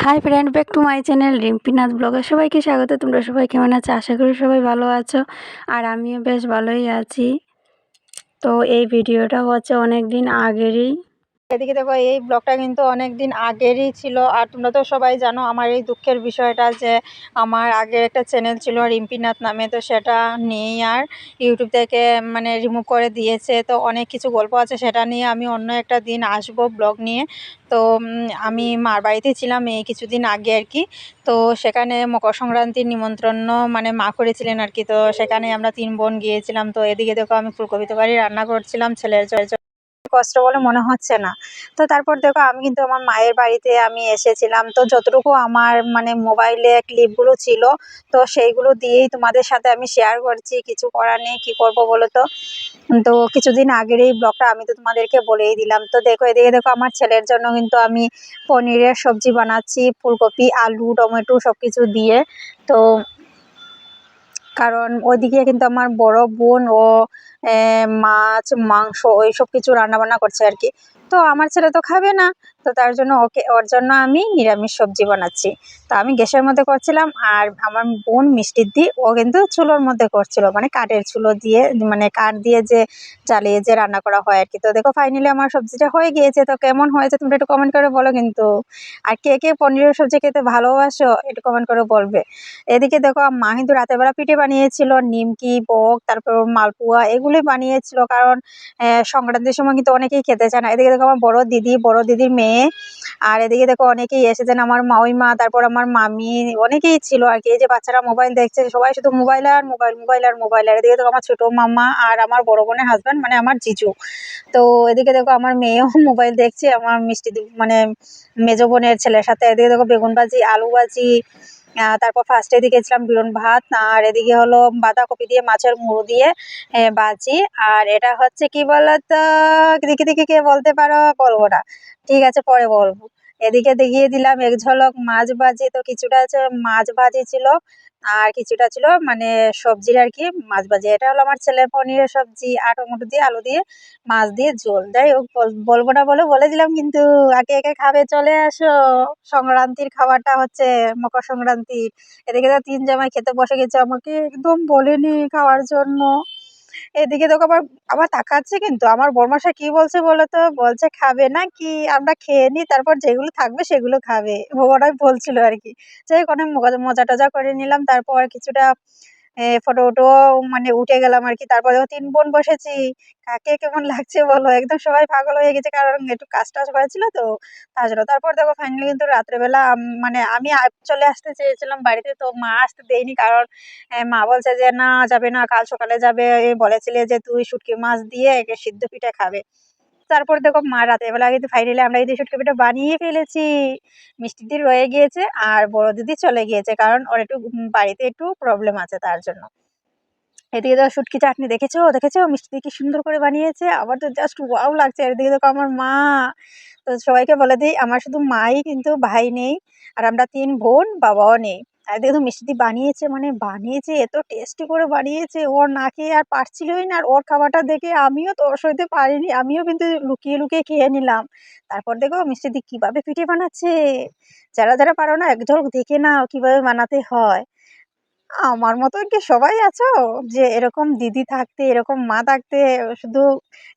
High friend, back to my channel Rimpinath ব্লগে সবাইকে স্বাগত। তোমরা সবাই কেমন আছো? আশা করি সবাই ভালো আছো, আর আমিও বেশ ভালোই আছি। তো এই ভিডিওটা হচ্ছে অনেক দিন আগেরই। এদিকে দেখো, এই ব্লগটা কিন্তু অনেক দিন আগেরই ছিল। আর তোমরা তো সবাই জানো আমার এই দুঃখের বিষয়টা, যে আমার আগের একটা চ্যানেল ছিল রিম্পিনাথ নামে, তো সেটা নেই আর ইউটিউব থেকে মানে রিমুভ করে দিয়েছে। তো অনেক কিছু গল্প আছে, সেটা নিয়ে আমি অন্য একটা দিন আসবো ব্লগ নিয়ে। তো আমি মার বাড়িতে ছিলাম এই কিছুদিন আগে আর কি। তো সেখানে মকর সংক্রান্তির নিমন্ত্রণ মানে মা করেছিলেন আর কি। তো সেখানে আমরা 3 বোন গিয়েছিলাম। তো এদিকে দেখো আমি ফুলকপি তরকারি রান্না করছিলাম ছেলের জন্য। কষ্ট বলে মনে হচ্ছে না। তো তারপর দেখো আমি কিন্তু আমার মায়ের বাড়িতে আমি এসেছিলাম। তো যতটুকু আমার মানে মোবাইলে ক্লিপগুলো ছিল, তো সেইগুলো দিয়েই তোমাদের সাথে আমি শেয়ার করছি। কিছু করার নেই, কি করব বলো তো। তো কিছুদিন আগের এই ব্লগটা আমি তো তোমাদেরকে বলেই দিলাম। তো দেখো এদিকে দেখো আমার ছেলের জন্য কিন্তু আমি পনিরের সবজি বানাচ্ছি, ফুলকপি, আলু, টমেটো সবকিছু দিয়ে। তো কারণ ওইদিকে কিন্তু আমার বড় বোন ও মাছ, মাংস ওইসব কিছু রান্নাবান্না করছে আর কি। তো আমার ছেলে তো খাবে না। তো তার জন্য ওর জন্য আমি নিরামিষ সবজি বানাচ্ছি। তো আমি গ্যাসের মধ্যে করছিলাম, আর আমার বোন মিষ্টির দি ও কিন্তু চুলোর মধ্যে করছিল, মানে কাঠের চুলো দিয়ে, মানে কাঠ দিয়ে যে জ্বালিয়ে যে রান্না করা হয় আর কি। তো দেখো ফাইনালি আমার সবজিটা হয়ে গিয়েছে। তো কেমন হয়েছে তোমরা একটু কমেন্ট করে বলো কিন্তু। আর কে কে পনিরের সবজি খেতে ভালোবাসো একটু কমেন্ট করে বলবে। এদিকে দেখো মা কিন্তু রাতের বেলা পিঠে বানিয়েছিল, নিমকি, ভোগ, তারপর মালপোয়া এগুলোই বানিয়েছিল। কারণ সংক্রান্তির সময় কিন্তু অনেকেই খেতে চায় না। এদিকে দেখো আমার বড় দিদির মেয়ে, আর এদিকে দেখো অনেকেই এসেছেন, আমার মাউইমা, তারপর আমার মামি, অনেকেই ছিল আর কি। এই যে বাচ্চারা মোবাইল দেখছে, সবাই শুধু মোবাইল আর মোবাইল, মোবাইল আর মোবাইল। আর এদিকে দেখো আমার ছোট মামা আর আমার বড় বোনের হাজব্যান্ড মানে আমার জিজু। তো এদিকে দেখো আমার মেয়েও মোবাইল দেখছে, আমার মানে মেজো বোনের ছেলের সাথে। এদিকে দেখো বেগুন ভাজি, আলু ভাজি, তারপর ফার্স্টে এদিকে ছিলাম বিরন ভাত, আর এদিকে হলো বাঁধাকপি দিয়ে মাছের মুড়ো দিয়ে ভাজি। আর এটা হচ্ছে কি বলতো, দেখি দেখি কে বলতে পারো? বলবো না, ঠিক আছে পরে বলবো। এদিকে দেখিয়ে দিলাম এক ঝলক মাছ ভাজি। তো কিছুটা আছে মাছ ভাজি ছিল, আর কিছুটা ছিল মানে সবজির আর কি মাছ ভাজি। এটা হলো আমার ছেলের পনিরের সবজি, আর টমেটো দিয়ে আলু দিয়ে মাছ দিয়ে ঝোল। যাই হোক, বলবো না বলে বলে দিলাম কিন্তু। একে একে খাবে, চলে আসো। সংক্রান্তির খাবারটা হচ্ছে মকর সংক্রান্তি। এদিকে তো 3 জামাই খেতে বসে গেছে, আমাকে একদম বলেনি খাওয়ার জন্য। এদিকে দেখো আবার আবার তাকাচ্ছে কিন্তু। আমার বড়মাশাই কি বলছে বলো তো? বলছে খাবে না কি, আমরা খেয়ে নিই, তারপর যেগুলো থাকবে সেগুলো খাবে। ওরাই বলছিল আর কি। যাই হোক, অনেক মজা টজা করে নিলাম। তারপর কিছুটা ফটো টটো মানে উঠে গেলাম আর কি। তারপর দেখো 3 বোন বসেছি। কাকে কেমন লাগছে বলো? একদম সবাই পাগল হয়ে গেছে, কারণ একটু কাজ টাজ হয়েছিল তো তার জন্য। তারপর দেখো ফাইনালি কিন্তু রাত্রেবেলা মানে আমি চলে আসতে চেয়েছিলাম বাড়িতে, তো মা আসতে দেয়নি। কারণ মা বলছে যে না, যাবে না, কাল সকালে যাবে। বলেছিলে যে তুই শুটকি মাছ দিয়ে সিদ্ধ পিঠা খাবে। তারপর দেখো মা রাতের বেলা কিন্তু ফাইনালি আমরা কিন্তু শুটকি পিঠা বানিয়ে ফেলেছি। মিষ্টি দি রয়ে গিয়েছে, আর বড় দিদি চলে গিয়েছে, কারণ ওর একটু বাড়িতে একটু প্রবলেম আছে তার জন্য। এদিকে দেখো শুটকি চাটনি, দেখেছো দেখেছো মিষ্টি দি কি সুন্দর করে বানিয়েছে, আমার তো জাস্ট ওয়াও লাগছে। আর এদিকে দেখো আমার মা। তো সবাইকে বলে দিই, আমার শুধু মাই কিন্তু, ভাই নেই। আর আমরা 3 বোন, বাবাও নেই। আর দেখো মিষ্টি দি বানিয়েছে, মানে বানিয়েছে এত টেস্টি করে বানিয়েছে, ওর না খেয়ে আর পারছিলই না। আর ওর খাবারটা দেখে আমিও তো সইতে পারিনি, আমিও কিন্তু লুকিয়ে লুকিয়ে খেয়ে নিলাম। তারপর দেখো মিষ্টি দি কিভাবে পিঠে বানাচ্ছে। যারা যারা পারো না এক ঝলক দেখে নাও কিভাবে বানাতে হয়। আমার মতো কি সবাই আছো, যে এরকম দিদি থাকতে, এরকম মা থাকতে শুধু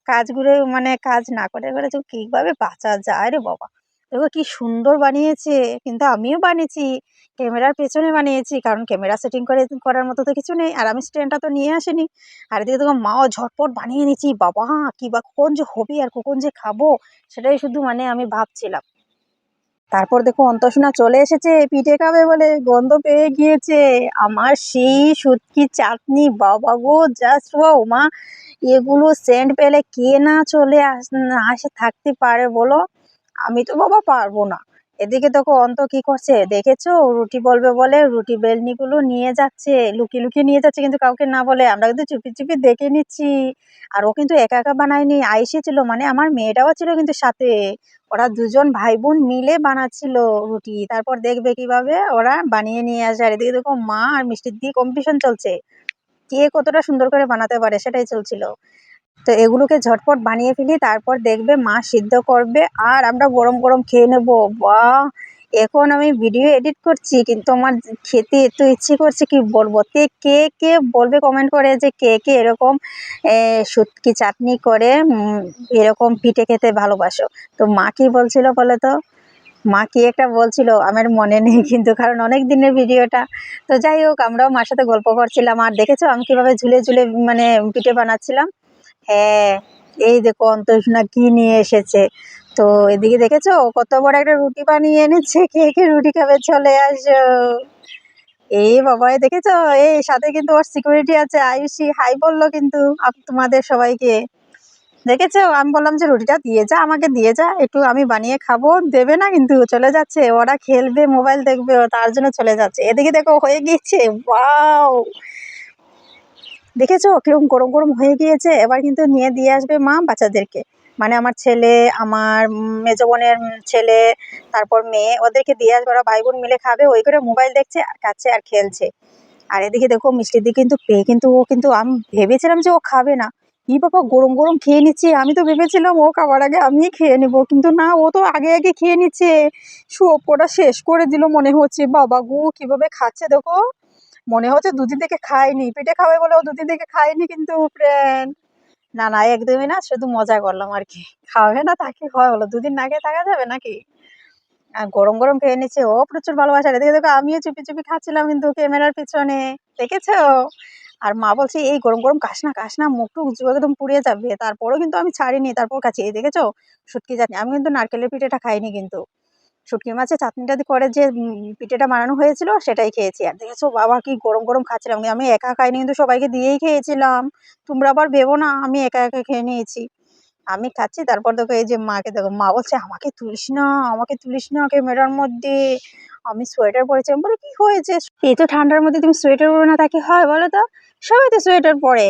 কাজগুলো মানে কাজ না করে করে যে কিভাবে বাঁচা যায় রে বাবা। দেখো কি সুন্দর বানিয়েছে। কিন্তু আমিও বানিয়েছি, ক্যামেরার পেছনে বানিয়েছি, কারণ ক্যামেরা সেটিং করার মতো তো কিছু নেই, আর আমি স্ট্যান্ডটা তো নিয়ে আসিনি। আর এদিকে দেখো মাও ঝটপট বানিয়ে নিচ্ছি। বাবা, কি বা কখন যে হবে আর কখন যে খাবো, সেটাই শুধু মানে আমি ভাবছিলাম। তারপর দেখো অন্তঃসীমা চলে এসেছে পিঠে খাবে বলে, গন্ধ পেয়ে গিয়েছে। আমার সেই শুটকি চাটনি, বাবা গো, জাস্ট ওয়াও মা। এগুলো সেন্ট পেলে কে না চলে না আসে থাকতে পারে বলো? আমি তো বাবা পারবো না। এদিকে দেখো অন্ত কি করছে দেখেছো? রুটি বলবে বলে রুটি বেলনিগুলো নিয়ে যাচ্ছে, লুকিয়ে লুকিয়ে নিয়ে যাচ্ছে, কিন্তু কাউকে না বলে। আমরা কিন্তু চুপি চুপি দেখে নিচ্ছি। আর ও কিন্তু একা একা বানায়নি, আইসে ছিল, মানে আমার মেয়েটাও ছিল কিন্তু সাথে। ওরা দুজন ভাই বোন মিলে বানাচ্ছিল রুটি। তারপর দেখবে কিভাবে ওরা বানিয়ে নিয়ে আসে। আর এদিকে দেখো মা আর মিষ্টির দিয়ে কম্পিটিশন চলছে, কে কতটা সুন্দর করে বানাতে পারে, সেটাই চলছিল। তো এগুলোকে ঝটপট বানিয়ে ফেলি, তারপর দেখবে মা সিদ্ধ করবে আর আমরা গরম গরম খেয়ে নেবো। বাহ, এখন আমি ভিডিও এডিট করছি, কিন্তু আমার খেতে এত ইচ্ছে করছে কি বলবো। কে কে বলবে কমেন্ট করে যে কে কে এরকম শুটকি চাটনি করে এরকম পিঠে খেতে ভালোবাসো। তো মা কি বলছিল বলো তো? মা কি একটা বলছিল, আমার মনে নেই কিন্তু, কারণ অনেক দিনের ভিডিওটা। তো যাই হোক, আমরাও মার সাথে গল্প করছিলাম। আর দেখেছো আমি কিভাবে ঝুলে ঝুলে মানে পিঠে বানাচ্ছিলাম। হ্যাঁ, এই দেখো অন্তোষণা কি নিয়ে এসেছে। তো এদিকে দেখেছো কত বড় একটা রুটি বানিয়ে এনেছে, কে কে রুটি খাবে চলে আসো। এই বাবা, দেখেছো এই সাথে কিন্তু ওর সিকিউরিটি আছে, আয়ুষী হাই বললো কিন্তু তোমাদের সবাইকে। দেখেছো, আমি বললাম যে রুটিটা দিয়ে যা, আমাকে দিয়ে যা একটু, আমি বানিয়ে খাবো। দেবে না, কিন্তু চলে যাচ্ছে। ওরা খেলবে, মোবাইল দেখবে, তার জন্য চলে যাচ্ছে। এদিকে দেখো হয়ে গিয়েছে, ওয়াও, দেখেছো কিরকম গরম গরম হয়ে গিয়েছে। এবার কিন্তু নিয়ে দিয়ে আসবে মা বাচ্চাদেরকে, মানে আমার ছেলে, আমার মেজো বোনের ছেলে, তারপর মেয়ে, ওদেরকে দিয়ে আসবে। ওরা ভাই বোন মিলে খাবে, ওই করে মোবাইল দেখছে আর খাচ্ছে আর খেলছে। আর এদিকে দেখো মিষ্টির দিকে কিন্তু পেয়ে কিন্তু ও কিন্তু, আমি ভেবেছিলাম যে ও খাবে না। কি বাবা, গরম গরম খেয়ে নিচ্ছে। আমি তো ভেবেছিলাম ও খাবার আগে আমিই খেয়ে নেবো, কিন্তু না, ও তো আগে আগে খেয়ে নিচ্ছে। সব কটা শেষ করে দিল মনে হচ্ছে। বাবা গো, কিভাবে খাচ্ছে দেখো, মনে হচ্ছে দুদিন থেকে খায়নি। পেটে খাবে বলে ও দুদিন থেকে খায়নি কিন্তু ফ্রেন্ড। না না, একদমই না, শুধু মজা করলাম আর কি। খাবে না তাকে হয় হলো, দুদিন না খেয়ে থাকা যাবে নাকি? আর গরম গরম খেয়ে নিচ্ছে, ও প্রচুর ভালোবাসা। এদিকে দেখো আমিও চুপি চুপি খাচ্ছিলাম কিন্তু ক্যামেরার পিছনে, দেখেছো? আর মা বলছে এই গরম গরম খাস না, মুখ টুক একদম পুড়িয়ে যাবে। তারপরেও কিন্তু আমি ছাড়িনি, তারপর খাচ্ছি। এই দেখেছো শুটকি চাটনি। আমি কিন্তু নারকেলের পিঠেটা খাইনি, কিন্তু শুটকি মাছের চাটনিটা দিয়ে করে যে পিঠেটা বানানো হয়েছিল সেটাই খেয়েছি। আর দেখেছো বাবা কি গরম গরম খাচ্ছিলাম, আমি একা খাইনি কিন্তু সবাইকে দিয়েই খেয়েছিলাম। তোমরা আবার ভেবো না আমি একা একা খেয়ে নিয়েছি। আমি খাচ্ছি, তারপর দেখো এই যে মাকে দেখো, মা বলছে আমাকে তুলিস না, আমাকে তুলিস না ক্যামেরার মধ্যে, আমি সোয়েটার পরেছি। আমি বলি কি হয়েছে, এই তো ঠান্ডার মধ্যে তুমি সোয়েটার পরে না তাকে হয় বলো তো? সবাই তো সোয়েটার পরে।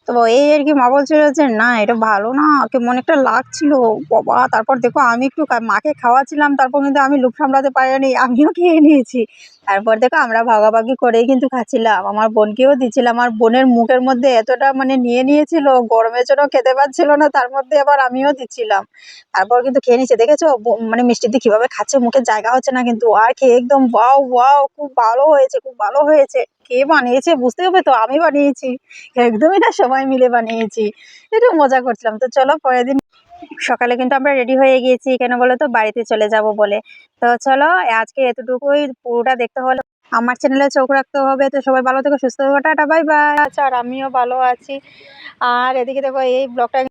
তো এই আর কি, মা বলছিল যে না এটা ভালো না, কেমন একটা লাগছিল বাবা। তারপর দেখো আমি একটু মাকে খাওয়াচ্ছিলাম, তারপর কিন্তু আমি লোভ সামলাতে পারিনি, আমিও খেয়ে নিয়েছি। তারপর দেখো আমরা ভাগাভাগি করেই কিন্তু খাচ্ছিলাম, আমার বোনকেও দিচ্ছিলাম। আমার বোনের মুখের মধ্যে এতটা মানে নিয়ে নিয়েছিল, গরমের জন্য খেতে পারছিল না, তার মধ্যে আবার আমিও দিচ্ছিলাম। তারপর কিন্তু খেয়ে নিচ্ছে, দেখেছো মানে মিষ্টি দিয়ে কিভাবে খাচ্ছে, মুখের জায়গা হচ্ছে না কিন্তু। আর খেয়ে একদম ওয়াও ওয়াও, খুব ভালো হয়েছে, খুব ভালো হয়েছে। কে বানিয়েছে বুঝতে হবে তো, আমি বানিয়েছি, একদমই না, সবাই মিলে বানিয়েছি। একটু মজা করছিলাম। তো চলো পরের দিন সকালে কিন্তু আমরা রেডি হয়ে গিয়েছি, কেন বলো তো? বাড়িতে চলে যাব বলে। তো চলো আজকে এতটুকুই, পুরোটা দেখতে হলে আমার চ্যানেলে চোখ রাখতে হবে। তো সবাই ভালো থেকো, সুস্থ থেকো, টাটা বাই বাই। আচ্ছা, আর আমিও ভালো আছি। আর এদিকে দেখো এই ব্লগটা